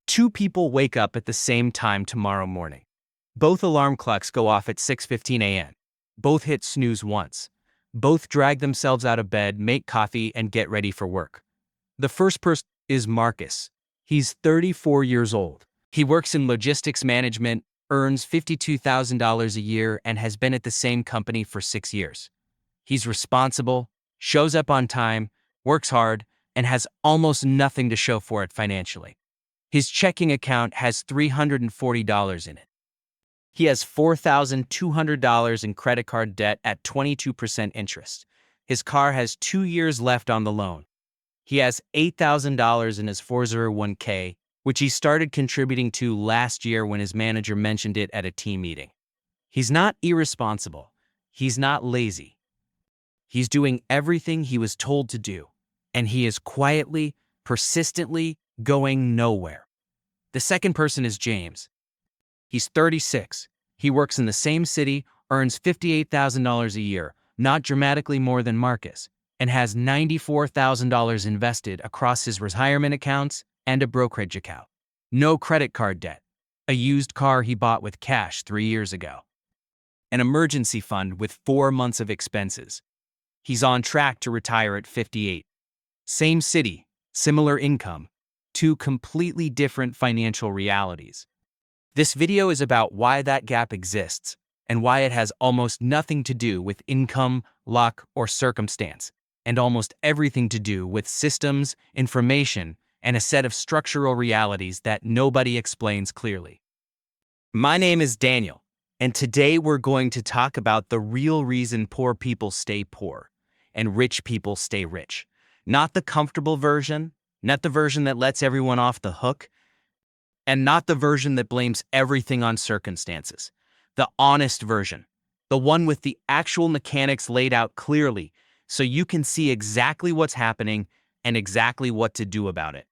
Two people wake up at the same time tomorrow morning. Both alarm clocks go off at 6:15 a.m. Both hit snooze once. Both drag themselves out of bed, make coffee, and get ready for work. The first person is Marcus. He's 34 years old. He works in logistics management, earns $52,000 a year, and has been at the same company for 6 years. He's responsible, shows up on time, works hard, and has almost nothing to show for it financially. His checking account has $340 in it. He has $4,200 in credit card debt at 22% interest. His car has 2 years left on the loan. He has $8,000 in his 401k, which he started contributing to last year when his manager mentioned it at a team meeting. He's not irresponsible. He's not lazy. He's doing everything he was told to do, and he is quietly, persistently going nowhere. The second person is James. He's 36. He works in the same city, earns $58,000 a year, not dramatically more than Marcus, and has $94,000 invested across his retirement accounts and a brokerage account. No credit card debt. A used car he bought with cash 3 years ago. An emergency fund with 4 months of expenses. He's on track to retire at 58. Same city, similar income, two completely different financial realities. This video is about why that gap exists and why it has almost nothing to do with income, luck, or circumstance, and almost everything to do with systems, information, and a set of structural realities that nobody explains clearly. My name is Daniel, and today we're going to talk about the real reason poor people stay poor and rich people stay rich. Not the comfortable version, not the version that lets everyone off the hook, and not the version that blames everything on circumstances. The honest version, the one with the actual mechanics laid out clearly so you can see exactly what's happening and exactly what to do about it.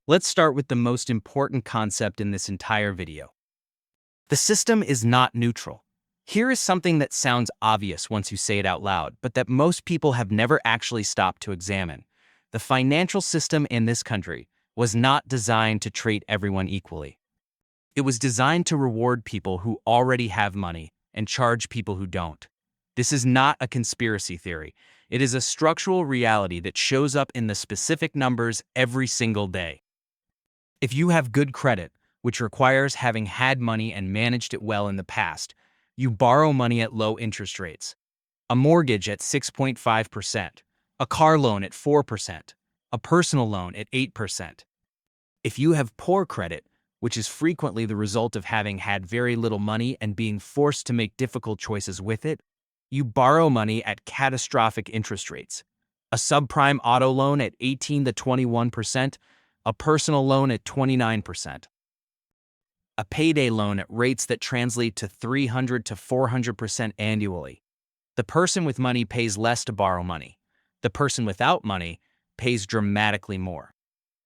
Let's start with the most important concept in this entire video. The system is not neutral. Here is something that sounds obvious once you say it out loud, but that most people have never actually stopped to examine. The financial system in this country was not designed to treat everyone equally. It was designed to reward people who already have money and charge people who don't. This is not a conspiracy theory. It is a structural reality that shows up in the specific numbers every single day. If you have good credit, which requires having had money and managed it well in the past, you borrow money at low interest rates. A mortgage at 6.5%, a car loan at 4%, a personal loan at 8%. If you have poor credit, which is frequently the result of having had very little money and being forced to make difficult choices with it, you borrow money at catastrophic interest rates. A subprime auto loan at 18 to 21%, a personal loan at 29%. A payday loan at rates that translate to 300 to 400% annually. The person with money pays less to borrow money. The person without money pays dramatically more.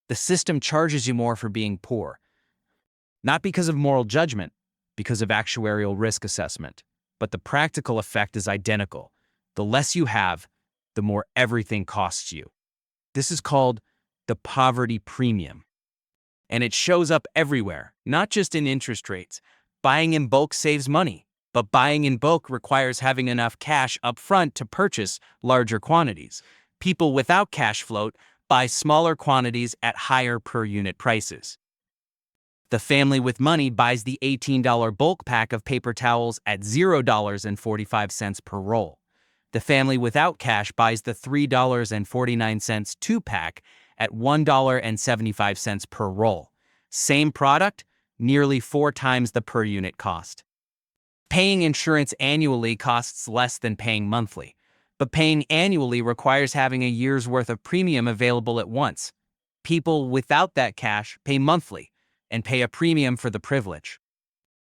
The system charges you more for being poor, not because of moral judgment, because of actuarial risk assessment. But the practical effect is identical. The less you have, the more everything costs you. This is called the poverty premium. And it shows up everywhere, not just in interest rates. Buying in bulk saves money, but buying in bulk requires having enough cash up front to purchase larger quantities. People without cash float buy smaller quantities at higher per unit prices. The family with money buys the $18 bulk pack of paper towels at $0.45 per roll. The family without cash buys the $3.49 two-pack at $1.75 per roll. Same product, nearly 4 times the per unit cost. Paying insurance annually costs less than paying monthly, but paying annually requires having a year's worth of premium available at once. People without that cash pay monthly and pay a premium for the privilege.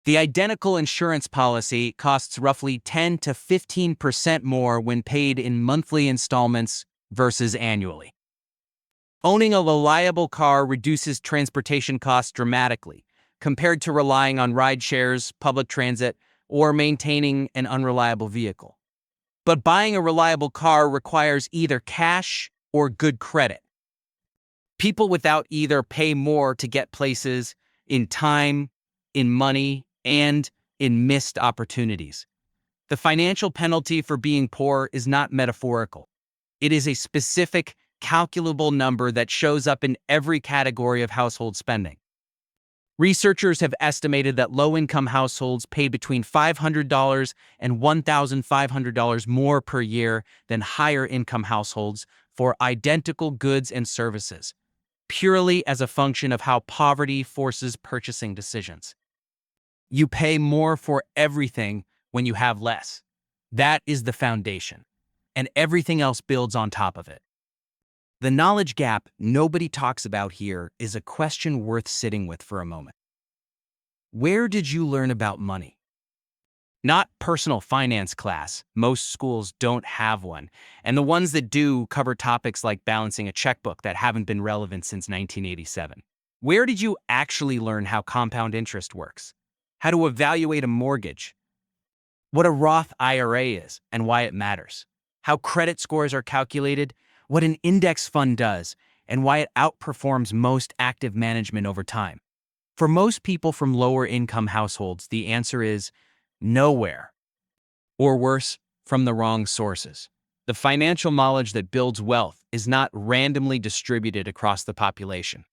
The identical insurance policy costs roughly 10 to 15% more when paid in monthly installments versus annually. Owning a reliable car reduces transportation costs dramatically compared to relying on ride shares, public transit, or maintaining an unreliable vehicle. But buying a reliable car requires either cash or good credit. People without either pay more to get places in time, in money, and in missed opportunities. The financial penalty for being poor is not metaphorical. It is a specific, calculable number that shows up in every category of household spending. Researchers have estimated that low-income households pay between $500 and $1,500 more per year than higher-income households for identical goods and services, purely as a function of how poverty forces purchasing decisions. You pay more for everything when you have less. That is the foundation, and everything else builds on top of it. The knowledge gap nobody talks about here is a question worth sitting with for a moment. Where did you learn about money? Not personal finance class. Most schools don't have one, and the ones that do cover topics like balancing a checkbook that haven't been relevant since 1987. Where did you actually learn how compound interest works? How to evaluate a mortgage? What a Roth IRA is and why it matters? How credit scores are calculated? What an index fund does and why it outperforms most active management over time? For most people from lower income households, the answer is nowhere. Or worse, from the wrong sources. The financial knowledge that builds wealth is not randomly distributed across the population.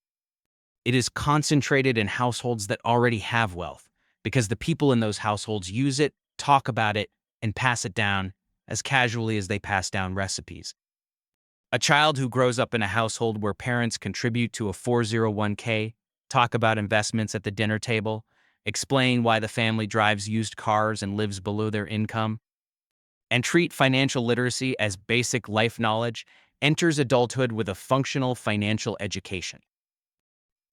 It is concentrated in households that already have wealth, because the people in those households use it, talk about it, and pass it down as casually as they pass down recipes. A child who grows up in a household where parents contribute to a 401k, talk about investments at the dinner table, explain why the family drives used cars and lives below their income, and treat financial literacy as basic life knowledge, enters adulthood with a functional financial education.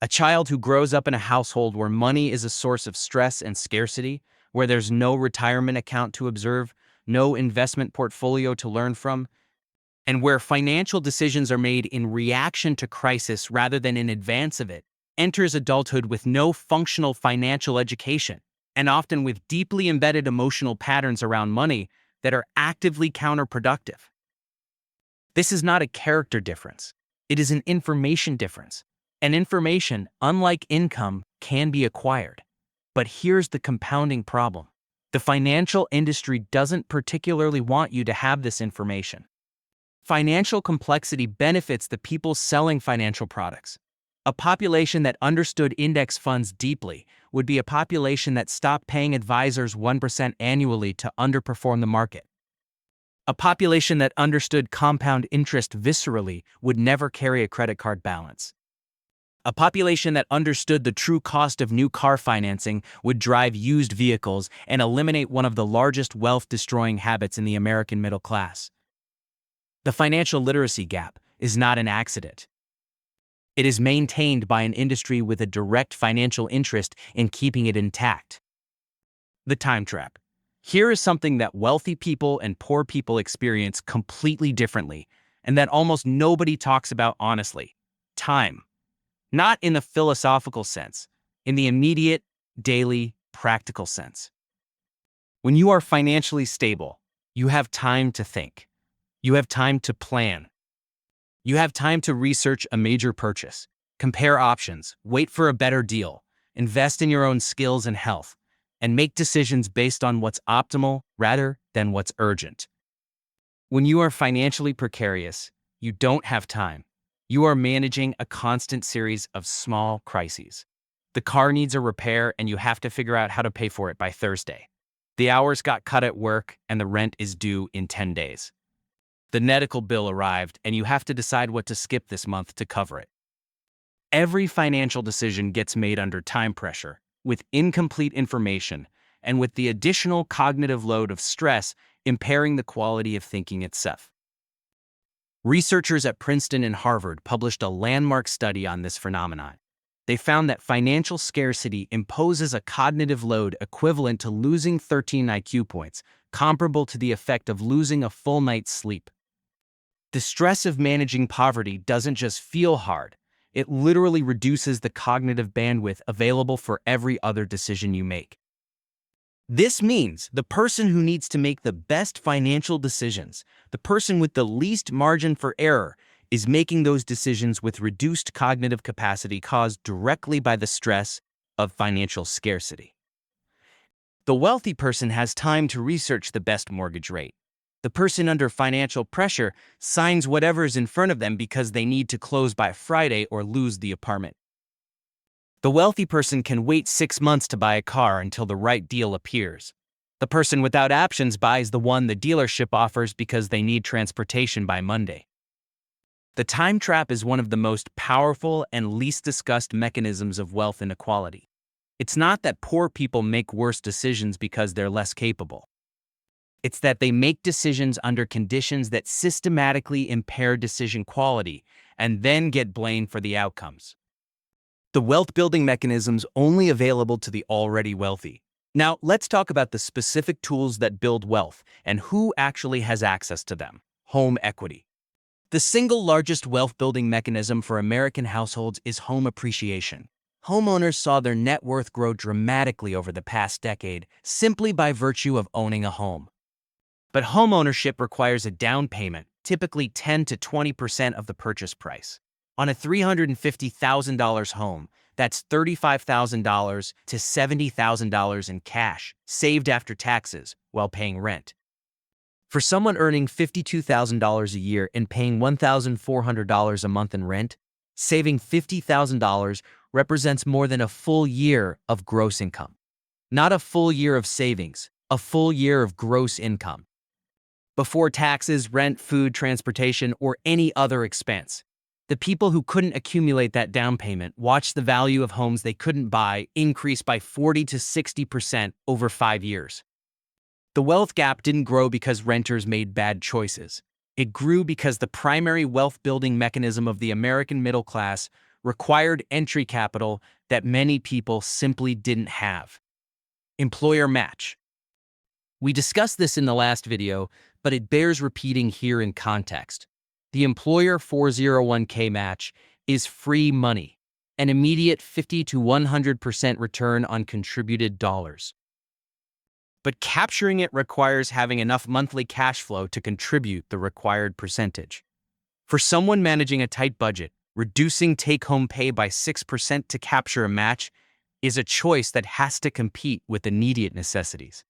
A child who grows up in a household where money is a source of stress and scarcity, where there's no retirement account to observe, no investment portfolio to learn from, and where financial decisions are made in reaction to crisis rather than in advance of it, enters adulthood with no functional financial education, and often with deeply embedded emotional patterns around money that are actively counterproductive. This is not a character difference. It is an information difference. And information, unlike income, can be acquired. But here's the compounding problem. The financial industry doesn't particularly want you to have this information. Financial complexity benefits the people selling financial products. A population that understood index funds deeply would be a population that stopped paying advisors 1% annually to underperform the market. A population that understood compound interest viscerally would never carry a credit card balance. A population that understood the true cost of new car financing would drive used vehicles and eliminate one of the largest wealth-destroying habits in the American middle class. The financial literacy gap is not an accident. It is maintained by an industry with a direct financial interest in keeping it intact. The time trap. Here is something that wealthy people and poor people experience completely differently, and that almost nobody talks about honestly. Time. Not in the philosophical sense, in the immediate, daily, practical sense. When you are financially stable, you have time to think. You have time to plan. You have time to research a major purchase, compare options, wait for a better deal, invest in your own skills and health, and make decisions based on what's optimal rather than what's urgent. When you are financially precarious, you don't have time. You are managing a constant series of small crises. The car needs a repair and you have to figure out how to pay for it by Thursday. The hours got cut at work and the rent is due in 10 days. The medical bill arrived and you have to decide what to skip this month to cover it. Every financial decision gets made under time pressure, with incomplete information, and with the additional cognitive load of stress impairing the quality of thinking itself. Researchers at Princeton and Harvard published a landmark study on this phenomenon. They found that financial scarcity imposes a cognitive load equivalent to losing 13 IQ points, comparable to the effect of losing a full night's sleep. The stress of managing poverty doesn't just feel hard, it literally reduces the cognitive bandwidth available for every other decision you make. This means the person who needs to make the best financial decisions, the person with the least margin for error, is making those decisions with reduced cognitive capacity caused directly by the stress of financial scarcity. The wealthy person has time to research the best mortgage rate. The person under financial pressure signs whatever is in front of them because they need to close by Friday or lose the apartment. The wealthy person can wait 6 months to buy a car until the right deal appears. The person without options buys the one the dealership offers because they need transportation by Monday. The time trap is one of the most powerful and least discussed mechanisms of wealth inequality. It's not that poor people make worse decisions because they're less capable. It's that they make decisions under conditions that systematically impair decision quality and then get blamed for the outcomes. The wealth-building mechanisms only available to the already wealthy. Now, let's talk about the specific tools that build wealth and who actually has access to them. Home equity. The single largest wealth-building mechanism for American households is home appreciation. Homeowners saw their net worth grow dramatically over the past decade simply by virtue of owning a home. But homeownership requires a down payment, typically 10 to 20% of the purchase price. On a $350,000 home, that's $35,000 to $70,000 in cash, saved after taxes, while paying rent. For someone earning $52,000 a year and paying $1,400 a month in rent, saving $50,000 represents more than a full year of gross income. Not a full year of savings, a full year of gross income. Before taxes, rent, food, transportation, or any other expense. The people who couldn't accumulate that down payment watched the value of homes they couldn't buy increase by 40 to 60% over 5 years. The wealth gap didn't grow because renters made bad choices. It grew because the primary wealth-building mechanism of the American middle class required entry capital that many people simply didn't have. Employer match. We discussed this in the last video, but it bears repeating here in context. The employer 401k match is free money, an immediate 50 to 100% return on contributed dollars. But capturing it requires having enough monthly cash flow to contribute the required percentage. For someone managing a tight budget, reducing take-home pay by 6% to capture a match is a choice that has to compete with immediate necessities.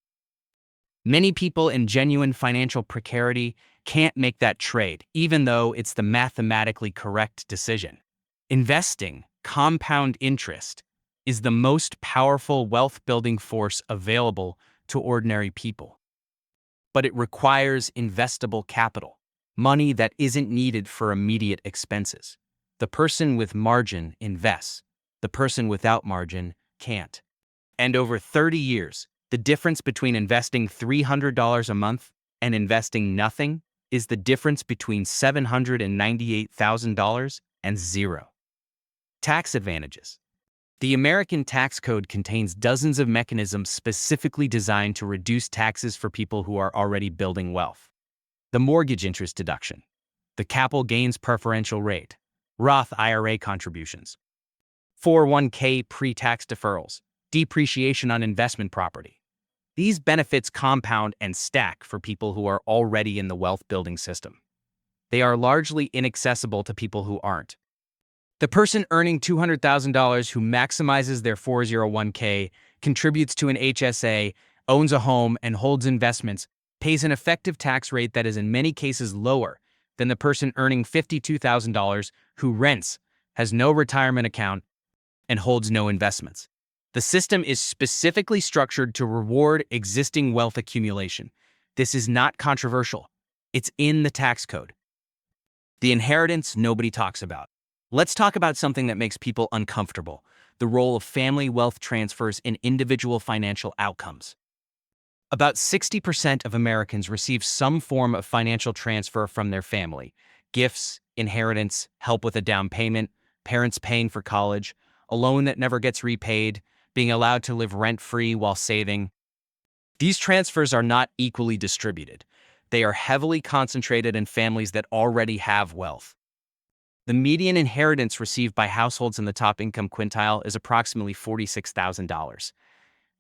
Many people in genuine financial precarity can't make that trade, even though it's the mathematically correct decision. Investing, compound interest, is the most powerful wealth-building force available to ordinary people. But it requires investable capital, money that isn't needed for immediate expenses. The person with margin invests. The person without margin can't. And over 30 years, the difference between investing $300 a month and investing nothing is the difference between $798,000 and zero. Tax advantages. The American tax code contains dozens of mechanisms specifically designed to reduce taxes for people who are already building wealth. The mortgage interest deduction, the capital gains preferential rate, Roth IRA contributions, 401k pre-tax deferrals, depreciation on investment property. These benefits compound and stack for people who are already in the wealth-building system. They are largely inaccessible to people who aren't. The person earning $200,000 who maximizes their 401k, contributes to an HSA, owns a home, and holds investments pays an effective tax rate that is in many cases lower than the person earning $52,000 who rents, has no retirement account, and holds no investments. The system is specifically structured to reward existing wealth accumulation. This is not controversial. It's in the tax code. The inheritance nobody talks about. Let's talk about something that makes people uncomfortable: the role of family wealth transfers in individual financial outcomes. About 60% of Americans receive some form of financial transfer from their family: gifts, inheritance, help with a down payment, parents paying for college, a loan that never gets repaid, being allowed to live rent-free while saving. These transfers are not equally distributed. They are heavily concentrated in families that already have wealth. The median inheritance received by households in the top income quintile is approximately $46,000.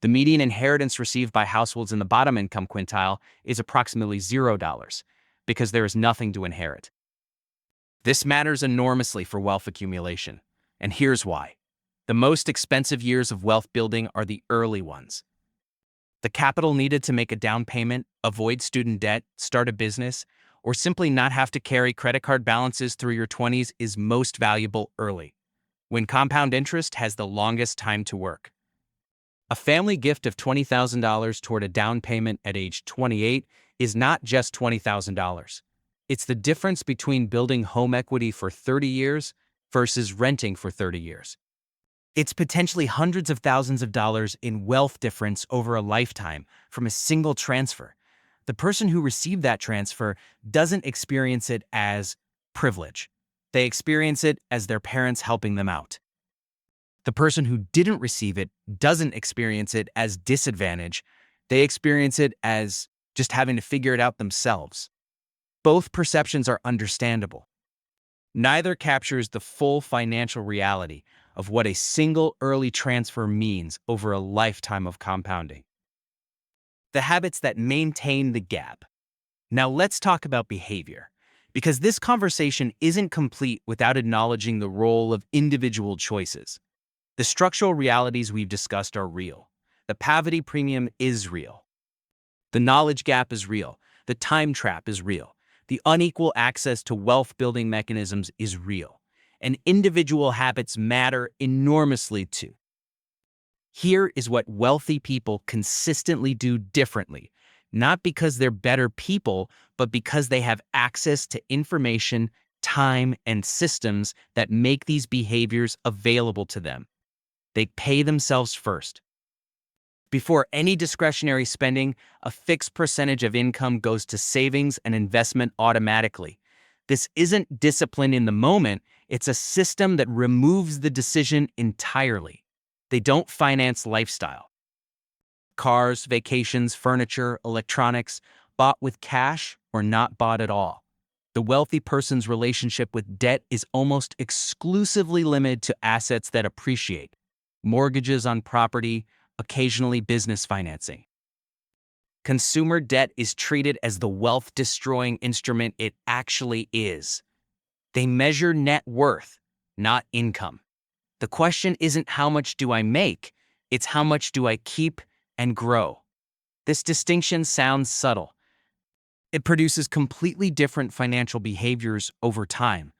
The median inheritance received by households in the bottom income quintile is approximately $0, because there is nothing to inherit. This matters enormously for wealth accumulation, and here's why. The most expensive years of wealth building are the early ones. The capital needed to make a down payment, avoid student debt, start a business, or simply not have to carry credit card balances through your 20s is most valuable early, when compound interest has the longest time to work. A family gift of $20,000 toward a down payment at age 28 is not just $20,000. It's the difference between building home equity for 30 years versus renting for 30 years. It's potentially hundreds of thousands of dollars in wealth difference over a lifetime from a single transfer. The person who received that transfer doesn't experience it as privilege. They experience it as their parents helping them out. The person who didn't receive it doesn't experience it as disadvantage. They experience it as just having to figure it out themselves. Both perceptions are understandable. Neither captures the full financial reality of what a single early transfer means over a lifetime of compounding. The habits that maintain the gap. Now let's talk about behavior, because this conversation isn't complete without acknowledging the role of individual choices. The structural realities we've discussed are real. The poverty premium is real. The knowledge gap is real. The time trap is real. The unequal access to wealth-building mechanisms is real. And individual habits matter enormously too. Here is what wealthy people consistently do differently, not because they're better people, but because they have access to information, time, and systems that make these behaviors available to them. They pay themselves first. Before any discretionary spending, a fixed percentage of income goes to savings and investment automatically. This isn't discipline in the moment, it's a system that removes the decision entirely. They don't finance lifestyle. Cars, vacations, furniture, electronics, bought with cash or not bought at all. The wealthy person's relationship with debt is almost exclusively limited to assets that appreciate. Mortgages on property, occasionally business financing. Consumer debt is treated as the wealth-destroying instrument it actually is. They measure net worth, not income. The question isn't how much do I make, it's how much do I keep and grow. This distinction sounds subtle. It produces completely different financial behaviors over time.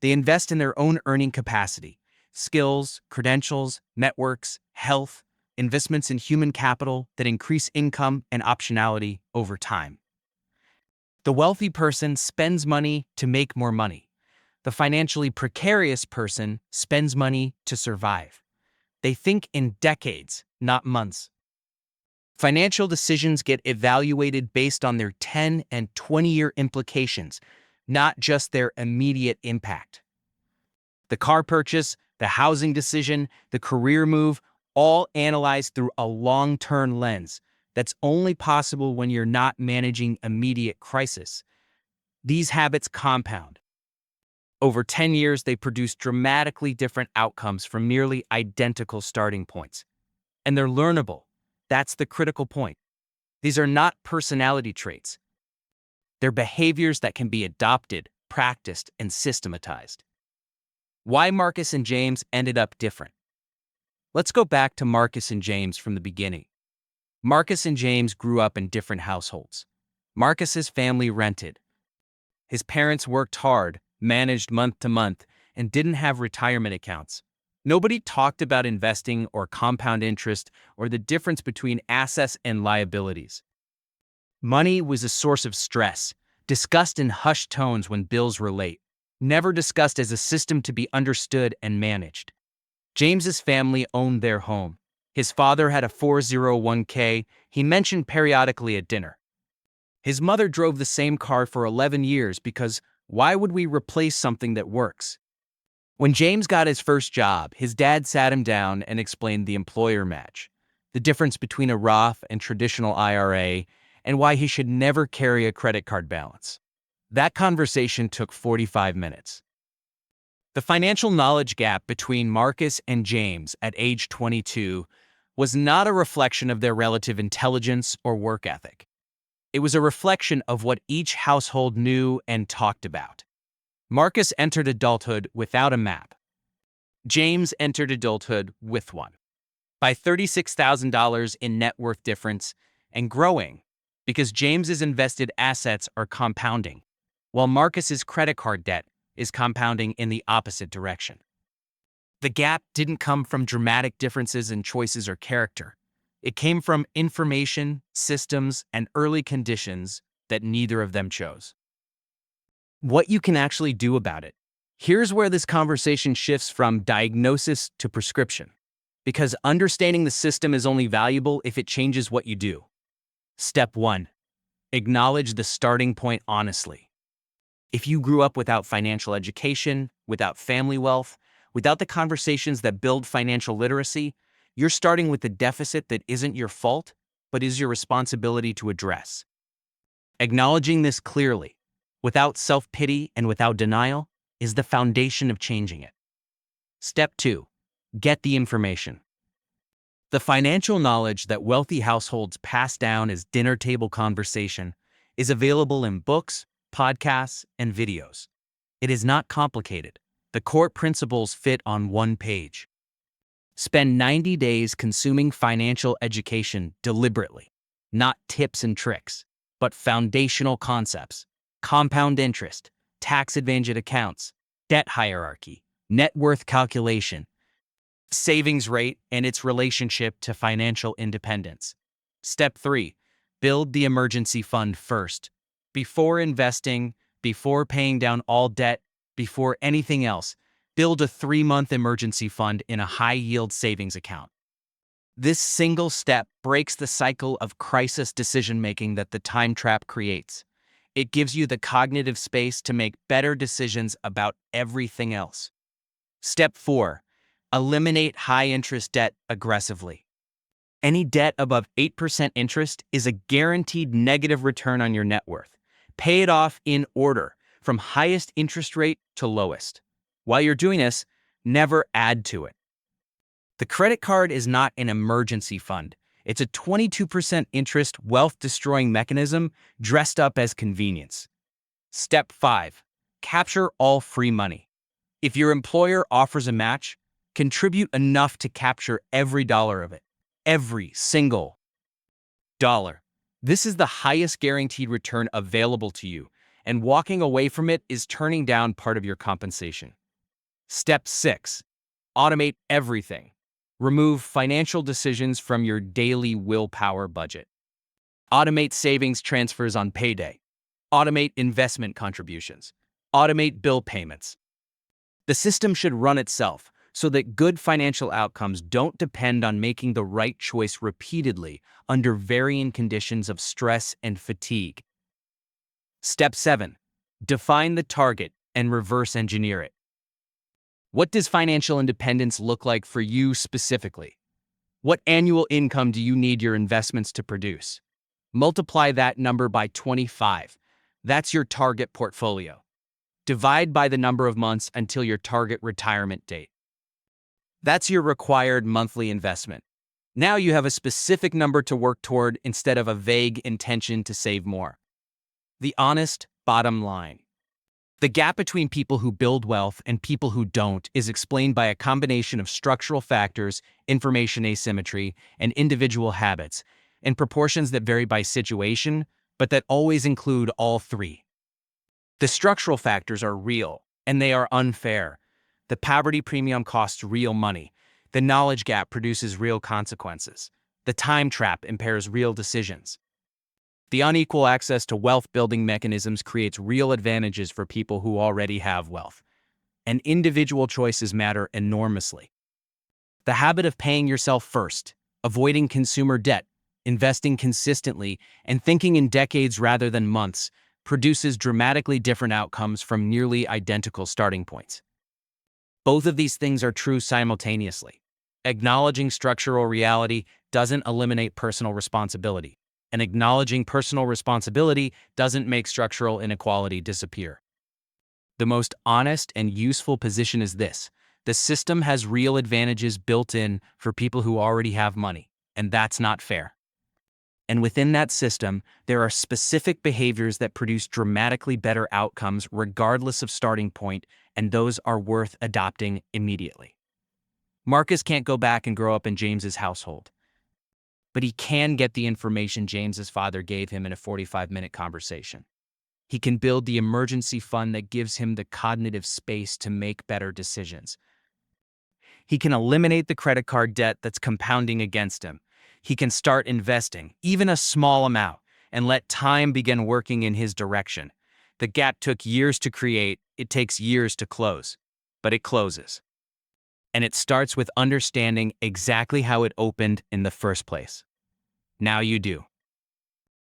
They invest in their own earning capacity, skills, credentials, networks, health, investments in human capital that increase income and optionality over time. The wealthy person spends money to make more money. The financially precarious person spends money to survive. They think in decades, not months. Financial decisions get evaluated based on their 10 and 20-year implications, not just their immediate impact. The car purchase, the housing decision, the career move, all analyzed through a long-term lens. That's only possible when you're not managing immediate crisis. These habits compound. Over 10 years, they produce dramatically different outcomes from nearly identical starting points. And they're learnable. That's the critical point. These are not personality traits. They're behaviors that can be adopted, practiced, and systematized. Why Marcus and James ended up different. Let's go back to Marcus and James from the beginning. Marcus and James grew up in different households. Marcus's family rented. His parents worked hard, managed month to month, and didn't have retirement accounts. Nobody talked about investing or compound interest or the difference between assets and liabilities. Money was a source of stress, discussed in hushed tones when bills were late, never discussed as a system to be understood and managed. James's family owned their home. His father had a 401k he mentioned periodically at dinner. His mother drove the same car for 11 years because why would we replace something that works? When James got his first job, his dad sat him down and explained the employer match, the difference between a Roth and traditional IRA, and why he should never carry a credit card balance. That conversation took 45 minutes. The financial knowledge gap between Marcus and James at age 22 was not a reflection of their relative intelligence or work ethic. It was a reflection of what each household knew and talked about. Marcus entered adulthood without a map. James entered adulthood with one. By $36,000 in net worth difference and growing, because James's invested assets are compounding, while Marcus's credit card debt is compounding in the opposite direction. The gap didn't come from dramatic differences in choices or character. It came from information, systems, and early conditions that neither of them chose. What you can actually do about it. Here's where this conversation shifts from diagnosis to prescription, because understanding the system is only valuable if it changes what you do. Step 1. Acknowledge the starting point honestly. If you grew up without financial education, without family wealth, without the conversations that build financial literacy, you're starting with a deficit that isn't your fault, but is your responsibility to address. Acknowledging this clearly, without self-pity and without denial, is the foundation of changing it. Step 2. Get the information. The financial knowledge that wealthy households pass down as dinner table conversation is available in books, podcasts, and videos. It is not complicated. The core principles fit on one page. Spend 90 days consuming financial education deliberately, not tips and tricks, but foundational concepts: compound interest, tax advantage accounts, debt hierarchy, net worth calculation, savings rate, and its relationship to financial independence. Step 3. Build the emergency fund first. Before investing, before paying down all debt, before anything else, build a 3-month emergency fund in a high-yield savings account. This single step breaks the cycle of crisis decision-making that the time trap creates. It gives you the cognitive space to make better decisions about everything else. Step 4. Eliminate high-interest debt aggressively. Any debt above 8% interest is a guaranteed negative return on your net worth. Pay it off in order, from highest interest rate to lowest. While you're doing this, never add to it. The credit card is not an emergency fund. It's a 22% interest wealth-destroying mechanism dressed up as convenience. Step 5. Capture all free money. If your employer offers a match, contribute enough to capture every dollar of it. Every single dollar. This is the highest guaranteed return available to you, and walking away from it is turning down part of your compensation. Step 6. Automate everything. Remove financial decisions from your daily willpower budget. Automate savings transfers on payday. Automate investment contributions. Automate bill payments. The system should run itself so that good financial outcomes don't depend on making the right choice repeatedly under varying conditions of stress and fatigue. Step 7. Define the target and reverse engineer it. What does financial independence look like for you specifically? What annual income do you need your investments to produce? Multiply that number by 25. That's your target portfolio. Divide by the number of months until your target retirement date. That's your required monthly investment. Now you have a specific number to work toward instead of a vague intention to save more. The honest bottom line. The gap between people who build wealth and people who don't is explained by a combination of structural factors, information asymmetry, and individual habits, in proportions that vary by situation, but that always include all three. The structural factors are real, and they are unfair. The poverty premium costs real money. The knowledge gap produces real consequences. The time trap impairs real decisions. The unequal access to wealth-building mechanisms creates real advantages for people who already have wealth. And individual choices matter enormously. The habit of paying yourself first, avoiding consumer debt, investing consistently, and thinking in decades rather than months produces dramatically different outcomes from nearly identical starting points. Both of these things are true simultaneously. Acknowledging structural reality doesn't eliminate personal responsibility, and acknowledging personal responsibility doesn't make structural inequality disappear. The most honest and useful position is this: the system has real advantages built in for people who already have money, and that's not fair. And within that system, there are specific behaviors that produce dramatically better outcomes regardless of starting point, and those are worth adopting immediately. Marcus can't go back and grow up in James's household, but he can get the information James's father gave him in a 45-minute conversation. He can build the emergency fund that gives him the cognitive space to make better decisions. He can eliminate the credit card debt that's compounding against him. He can start investing, even a small amount, and let time begin working in his direction. The gap took years to create, it takes years to close, but it closes. And it starts with understanding exactly how it opened in the first place. Now you do.